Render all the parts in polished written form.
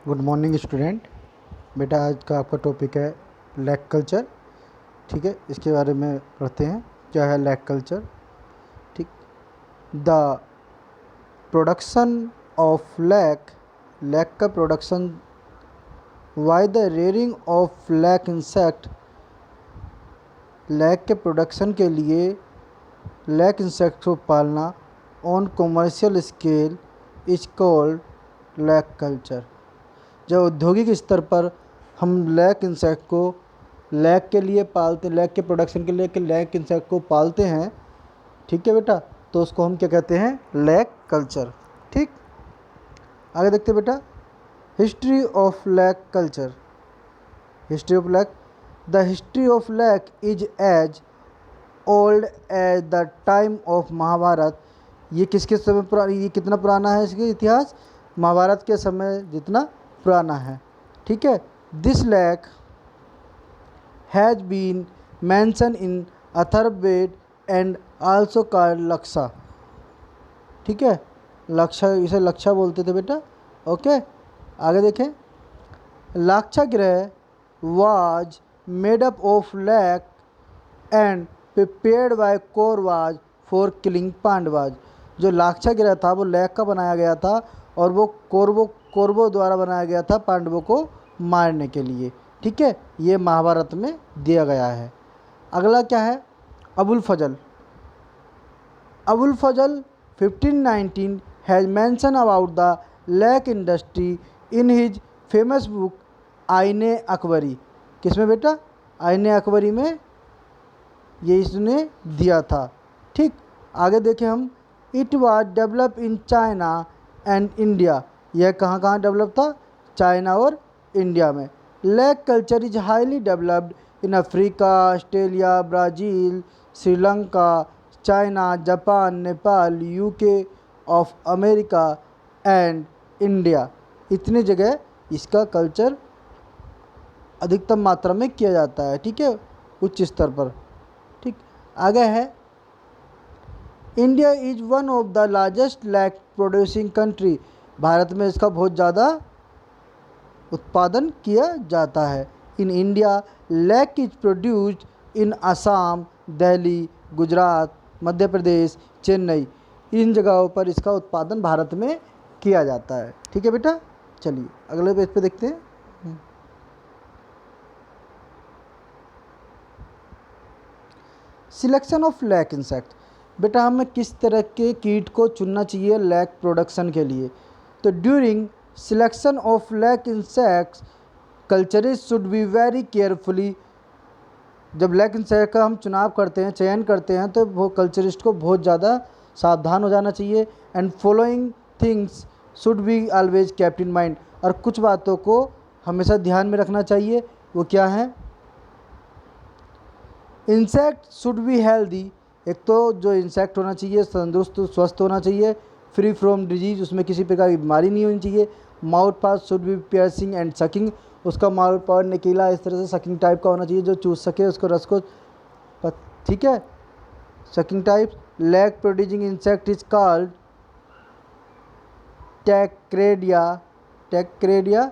Good morning student. बेटा आज का आपका टॉपिक है लैक कल्चर। ठीक है, इसके बारे में पढ़ते हैं क्या है लैक कल्चर। ठीक, the production of lac, lac का production, why the rearing of lac insect, lac के प्रोडक्शन के लिए लैक इंसेक्ट को पालना on commercial scale is called lac culture. जब औद्योगिक स्तर पर हम लैक इंसेक्ट को लैक के लिए पालते, लैक के प्रोडक्शन के लिए कि लैक इंसेक्ट को पालते हैं, ठीक है बेटा, तो उसको हम क्या कहते हैं, लैक कल्चर। ठीक, आगे देखते हैं बेटा, history of lac culture. History of lac, the history of lac is as old as the time of Mahabharata. ये किसके समय पुराना, ये कितना पुराना है इसके इतिहास, महाभारत के समय जितना पुराना है। ठीक है, this lac has been mention in Atharvaveda and also called लक्षा। ठीक है, लक्षा, इसे लक्षा बोलते थे बेटा। ओके, आगे देखें, Lakshagriha was made up of lac and prepared by Kauravas for killing Pandavas. जो लाक्षागृह था वो लैक का बनाया गया था और वो कौरवों द्वारा बनाया गया था पांडवों को मारने के लिए। ठीक है, ये महाभारत में दिया गया है। अगला क्या है, Abul Fazal. Abul Fazal 1519 has mention about the lac industry in his famous book Ain-i-Akbari. किसमें बेटा, आईने अकबरी में ये इसने दिया था। ठीक, आगे देखें हम, it was develop in China and India. यह कहाँ कहाँ डेवलप था, चाइना और इंडिया में। Lac culture is highly developed in Africa, Australia, Brazil, Sri Lanka, China, Japan, Nepal, UK of America and India. इतनी जगह इसका कल्चर अधिकतम मात्रा में किया जाता है। ठीक है, उच्च स्तर पर। ठीक, आगे है, India is one of the largest lac producing country. भारत में इसका बहुत ज़्यादा उत्पादन किया जाता है। In India lac is produced in Assam, Delhi, Gujarat, Madhya Pradesh, Chennai. इन जगहों पर इसका उत्पादन भारत में किया जाता है। ठीक है बेटा, चलिए अगले पेज पे देखते हैं। Selection of lac insect. बेटा हमें किस तरह के कीट को चुनना चाहिए लैक प्रोडक्शन के लिए। तो during selection of lac insects culturist should be very carefully. जब लैक इंसेक्ट का हम चुनाव करते हैं, चयन करते हैं, तो वो कल्चरिस्ट को बहुत ज़्यादा सावधान हो जाना चाहिए। And following things should be always kept in mind. और कुछ बातों को हमेशा ध्यान में रखना चाहिए, वो क्या है, इंसेक्ट शुड बी हेल्दी। एक तो जो इंसेक्ट होना चाहिए तंदुरुस्त स्वस्थ होना चाहिए, फ्री फ्रॉम डिजीज, उसमें किसी प्रकार की बीमारी नहीं होनी चाहिए। Mouth part should be piercing and sucking, उसका माउथ पार्ट निकीला इस तरह से सकिंग टाइप का होना चाहिए जो चूस सके उसको रस को। ठीक है, sucking type. Lac producing insect is called Tachardia, Tachardia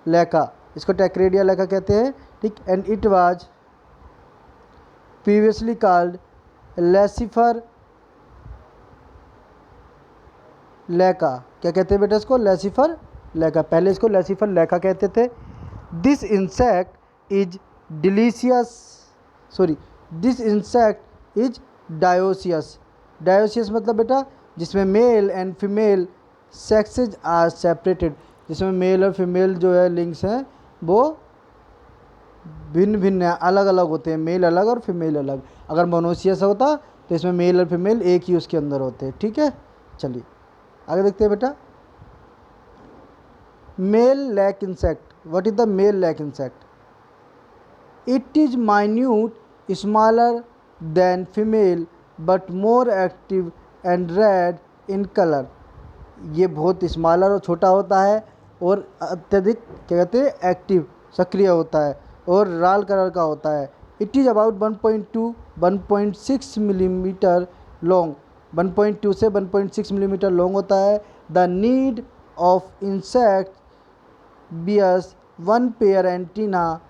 lacca, इसको टैक्रेडिया लैका कहते हैं। ठीक, and it was previously called Laccifer lacca. क्या कहते हैं बेटा इसको, लैसिफर लैका, पहले इसको लैसिफर लैका कहते थे। This insect is delicious, sorry, this insect is dioecious. Dioecious मतलब बेटा जिसमें male and female sexes are separated, जिसमें मेल और फीमेल जो है लिंग्स हैं वो भिन्न भिन्न अलग अलग होते हैं, मेल अलग और फीमेल अलग। अगर मोनोसियस होता तो इसमें मेल और फीमेल एक ही उसके अंदर होते हैं। ठीक है, चलिए आगे देखते हैं बेटा, male lac insect. What is the male lac insect, it is minute smaller than female but more active and red in colour. ये बहुत स्मॉलर और छोटा होता है और अत्यधिक क्या कहते हैं एक्टिव, सक्रिय होता है और लाल कलर का होता है। It is about 1.2-1.6 millimetre long, 1.2 से 1.6 मिलीमीटर लॉन्ग होता है। The need of insect bears one pair antenna,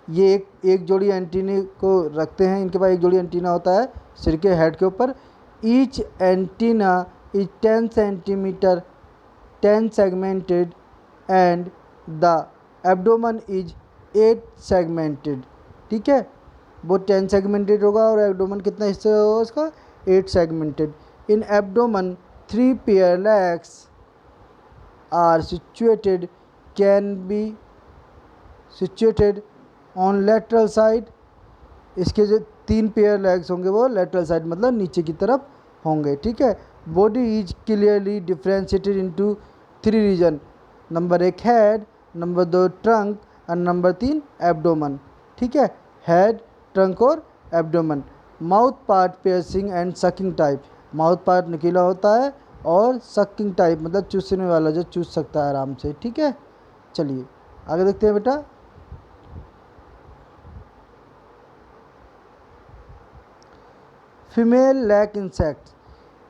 ये एक जोड़ी एंटीने को रखते हैं, इनके पास एक जोड़ी एंटीना होता है सिर के हेड के ऊपर। Each antenna is 10 centimetre 10 segmented and the abdomen is 8 segmented. ठीक है, वो 10 सेगमेंटेड होगा और एब्डोमन कितना हिस्सा होगा उसका, 8 segmented. In abdomen 3 pair legs are situated, can be situated on lateral side. इसके जो 3 पेयर लेग्स होंगे वो लेटरल साइड मतलब नीचे की तरफ होंगे। ठीक है, body is clearly differentiated into 3 region, number 1 head, number 2 trunk और नंबर 3 एब्डोमन। ठीक है, हेड, ट्रंक और abdomen. Mouth part piercing and sucking type, mouth part नुकीला होता है और सकिंग टाइप मतलब चूसने वाला, जो चूस सकता है आराम से। ठीक है, चलिए आगे देखते हैं बेटा। Female lac insects,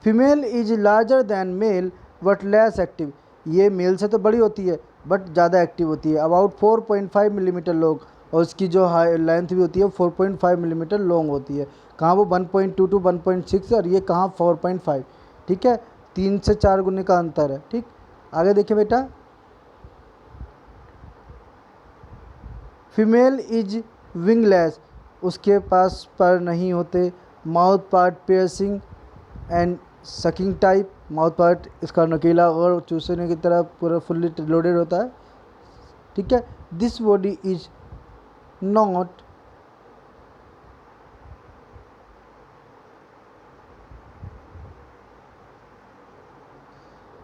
female is larger than male but less active, ये मेल से तो बड़ी होती है बट ज़्यादा एक्टिव होती है। अबाउट 4.5 मिलीमीटर लॉन्ग, और उसकी जो हाई लेंथ भी होती है 4.5 मिलीमीटर लॉन्ग होती है। कहाँ वो 1.2 to 1.6 और ये कहाँ 4.5। ठीक है, 3 से 4 गुने का अंतर है। ठीक, आगे देखिए बेटा। फीमेल इज विंगलेस, उसके पास पर नहीं होते। Mouth part piercing and sucking type, mouth part इसका नुकीला और चूसने की तरह पूरा फुल्ली लोडेड होता है। ठीक है, this body is not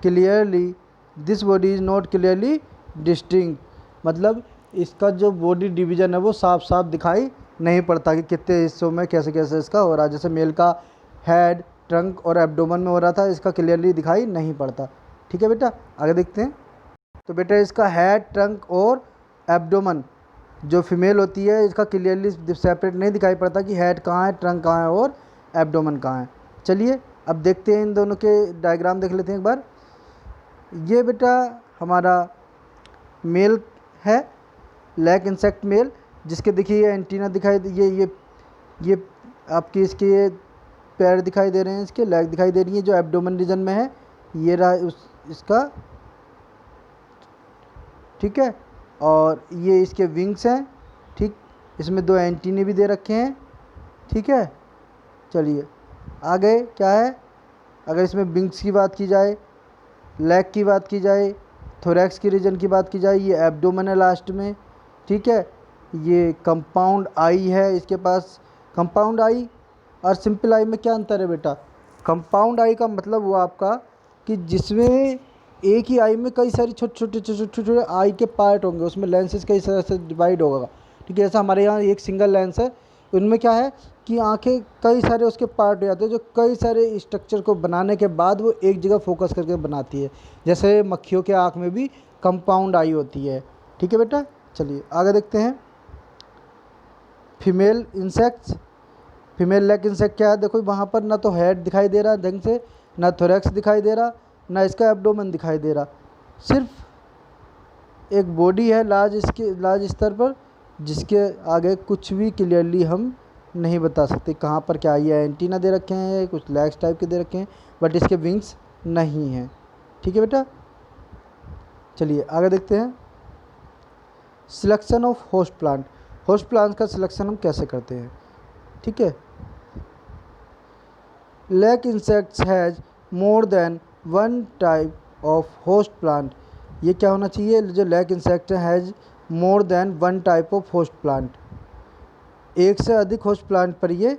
clearly, this body is not clearly distinct, मतलब इसका जो बॉडी डिवीजन है वो साफ साफ दिखाई नहीं पड़ता कि कितने हिस्सों में कैसे कैसे इसका हो रहा है। जैसे मेल का हेड, ट्रंक और एब्डोमन में हो रहा था, इसका क्लियरली दिखाई नहीं पड़ता। ठीक है बेटा, आगे देखते हैं। तो बेटा इसका हेड, ट्रंक और एब्डोमन जो फीमेल होती है इसका क्लियरली सेपरेट नहीं दिखाई पड़ता कि हेड कहाँ है, ट्रंक कहाँ है और एब्डोमन कहाँ है। चलिए अब देखते हैं, इन दोनों के डायग्राम देख लेते हैं एक बार। ये बेटा हमारा मेल है, लैक इंसेक्ट मेल, जिसके देखिए ये एंटीना दिखाई, ये आपकी इसके ये पैर दिखाई दे रहे हैं, इसके लेग दिखाई दे रही है जो एब्डोमन रीजन में है। ये रहा इसका, ठीक है, और ये इसके विंग्स हैं। ठीक, इसमें 2 एंटीने भी दे रखे हैं। ठीक है, चलिए आगे क्या है। अगर इसमें विंग्स की बात की जाए, लेग की बात की जाए, थोरैक्स की रीजन की बात की जाए, ये एब्डोमन है लास्ट में। ठीक है, ये कंपाउंड आई है इसके पास। कंपाउंड आई और सिंपल आई में क्या अंतर है बेटा? कंपाउंड आई का मतलब हुआ आपका कि जिसमें एक ही आई में कई सारी छोटे छोटे आई के पार्ट होंगे, उसमें लेंसेज कई तरह से डिवाइड होगा। ठीक है, जैसा हमारे यहाँ एक सिंगल लेंस है, उनमें क्या है कि आंखें कई सारे उसके पार्ट हो जाते हैं जो कई सारे स्ट्रक्चर को बनाने के बाद वो एक जगह फोकस करके बनाती है। जैसे मक्खियों के आँख में भी कंपाउंड आई होती है। ठीक है बेटा, चलिए आगे देखते हैं। Female insects, female leg insect क्या है? देखो वहाँ पर ना तो हेड दिखाई दे रहा है ढंग से, ना थोरैक्स दिखाई दे रहा, ना इसका एब्डोमेन दिखाई दे रहा, सिर्फ एक बॉडी है लार्ज स्तर पर, जिसके आगे कुछ भी क्लियरली हम नहीं बता सकते कहाँ पर क्या। ये एंटीना दे रखे हैं, कुछ लेग्स टाइप के दे रखे हैं, बट इसके विंग्स नहीं हैं। ठीक है बेटा, चलिए आगे देखते हैं। Selection of host plant, host plant का सिलेक्शन हम कैसे करते हैं? ठीक है, lac insects has more than one type of host plant, ये क्या होना चाहिए? जो lac insect has more than one type of host plant, एक से अधिक होस्ट प्लांट पर ये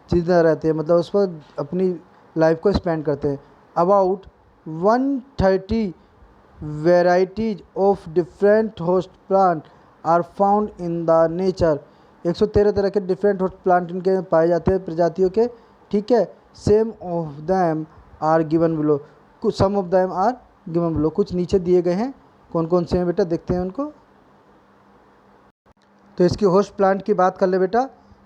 जिंदा रहते हैं, मतलब उस पर अपनी लाइफ को स्पेंड करते हैं। About 130 varieties of different host plant are found in the nature, 113 तरह के डिफरेंट होस्ट प्लांट इनके पाए जाते हैं प्रजातियों के। ठीक है, some of them are given below, कुछ some of them are given below, कुछ नीचे दिए गए हैं। कौन कौन से हैं बेटा, देखते हैं उनको। तो इसकी होस्ट प्लांट की बात कर ले बेटा,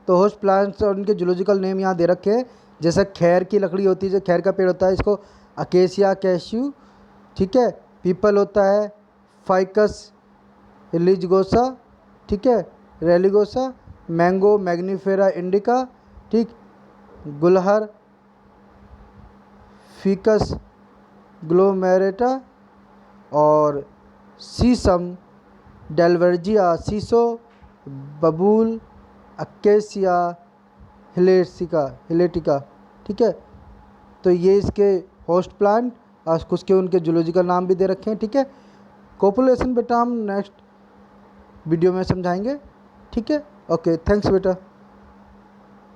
तो होस्ट प्लांट्स और उनके जूलॉजिकल नेम यहाँ दे रखे हैं। जैसे खैर की लकड़ी होती है, जो खैर का पेड़ होता है, इसको अकेसिया कैश्यू। ठीक है, पीपल होता है, फाइकस रिलीजियोसा, ठीक है, रेलिगोसा, मैंगो मैग्नीफेरा इंडिका, ठीक, गुलहर फिकस ग्लोमेरेटा, और सीसम डेलवर्जिया सीसो, बबूल अकेसिया हिलेटिका, ठीक है। तो ये इसके होस्ट प्लांट और कुछ के उनके जूलॉजिकल नाम भी दे रखे हैं, ठीक है। कॉपुलेशन बेटा हम नेक्स्ट वीडियो में समझाएंगे, ठीक है। ओके, थैंक्स बेटा।